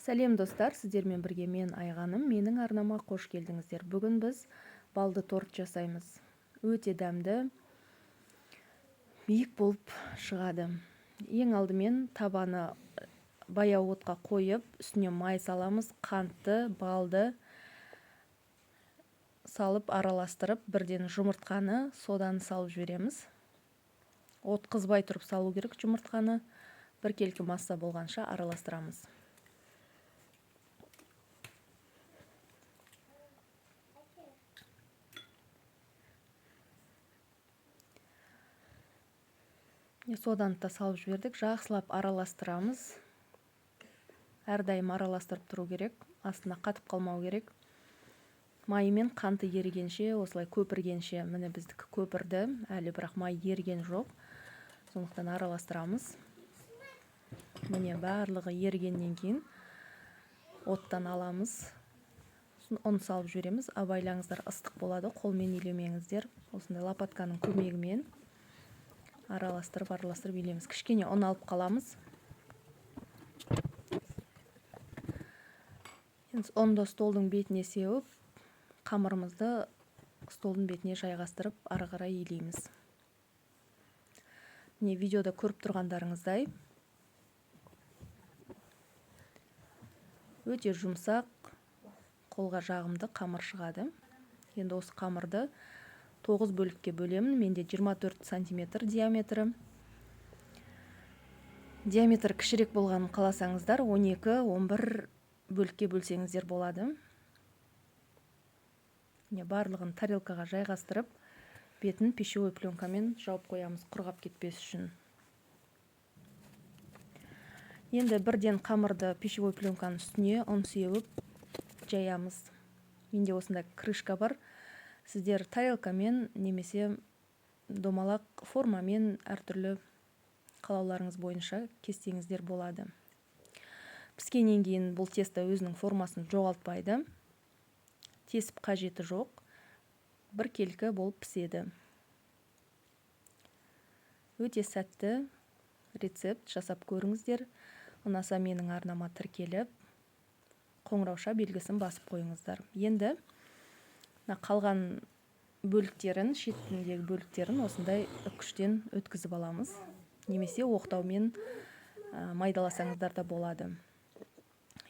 Сәлем достар, сіздермен бірге мен Айғаным, менің арнама қош келдіңіздер. Бүгін біз балды торт жасаймыз. Өте дәмді, биік болып шығады. Ең алдымен табаны баяу отқа қойып, үстіне май саламыз, қантты, балды салып араластырып, бірден жұмыртқаны, соданы салып жібереміз. От қызбай тұрып салу керек жұмыртқаны. Біркелкі масса болғанша араластырамыз. Соданы да салып жібердік. Жақсылап араластырамыз. Әрдайым араластырып тұру керек. Астына қатып қалмау керек. Майы мен қанты ерігенше, осылай көпіргенше, міне біздікі көпірді, әлі бірақ май ерген жоқ. Сондықтан араластырамыз. Міне барлығы ергеннен кейін оттан аламыз. Оны салып жібереміз. Абайлаңыздар, ыстық болады, қолмен илемеңіздер. Осындай лопатканың көмегімен араластырып илеміз. Кішкене ұн алып қаламыз. Ұнды столдың бетіне сеуіп, қамырымызды столдың бетіне жайғастырып, ары қарай илейміз. Міне видеода көріп тұрғандарыңыздай өте жұмсақ, қолға жағымды қамыр шығады. Енді осы қамырды 9 бөлікке бөлемін. Менде 24 сантиметр диаметрі. Диаметр кішірек болғанын қаласаңыздар, 12-11 бөлікке бөлсеңіздер болады. Барлығын тарелкаға жайғастырып, бетін пищевой пленкамен жауып қоямыз, құрғап кетпес үшін. Енді бірден қамырды пищевой пленканың үстіне ұн сеуіп жаямыз. Менде осында крышка бар. Сіздер тарелкамен немесе домалақ формамен әртүрлі қалауларыңыз бойынша кестеңіздер болады. Піскеннен кейін бұл тесто өзінің формасын жоғалтпайды. Тесіп қажеті жоқ. Біркелкі болып піседі. Өте сәтті рецепт, жасап көріңіздер. Ұнаса менің арнама тіркеліп, қоңырауша белгісін басып қойыңыздар. Енді қалған бөліктерін, шетіндегі бөліктерін осындай үккіштен өткізіп аламыз. Немесе оқтаумен майдаласаңыздар да болады.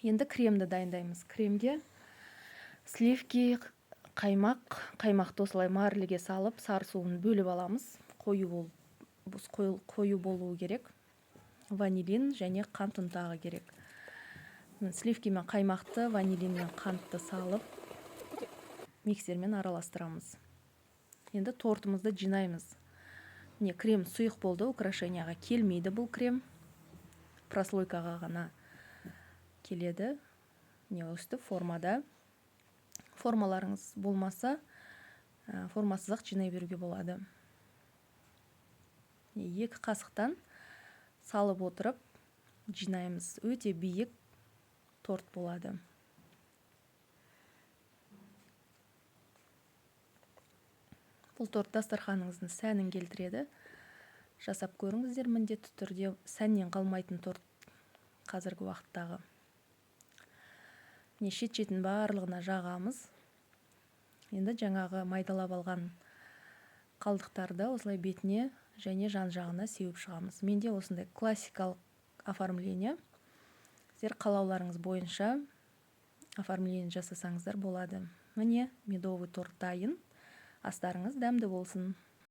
Енді кремді дайындаймыз. Кремге сливки, қаймақты осылай марліге салып, сары суын бөліп аламыз. Қою болуы керек. Ванилин және қант ұнтағы керек. Сливки мен қаймақты, ванилин мен қантты салып, миксермен араластырамыз. Енді тортымызды жинаймыз. Міне крем сұйық болды, украшенияға келмейді бұл крем. Прослойкаға ғана келеді. Міне үсті формада. Формаларыңыз болмаса, формасыз-ақ жинай беруге болады. 2 қасықтан салып отырып жинаймыз. Өте биік торт болады. Бұл торт дастарханыңыздың сәнін келтіреді. Жасап көріңіздер, міндетті түрде сәннен қалмайтын торт қазіргі уақыттағы. Шет-шетін барлығына жағамыз. Енді жаңағы майдалап алған қалдықтарды осылай бетіне және жан жағына сеуіп шығамыз. Менде осындай классикалық оформление. Сіздер қалауларыңыз бойынша оформление жасасаңыздар болады. Міне медовый торт дайын. Астарыңыз дәмді болсын.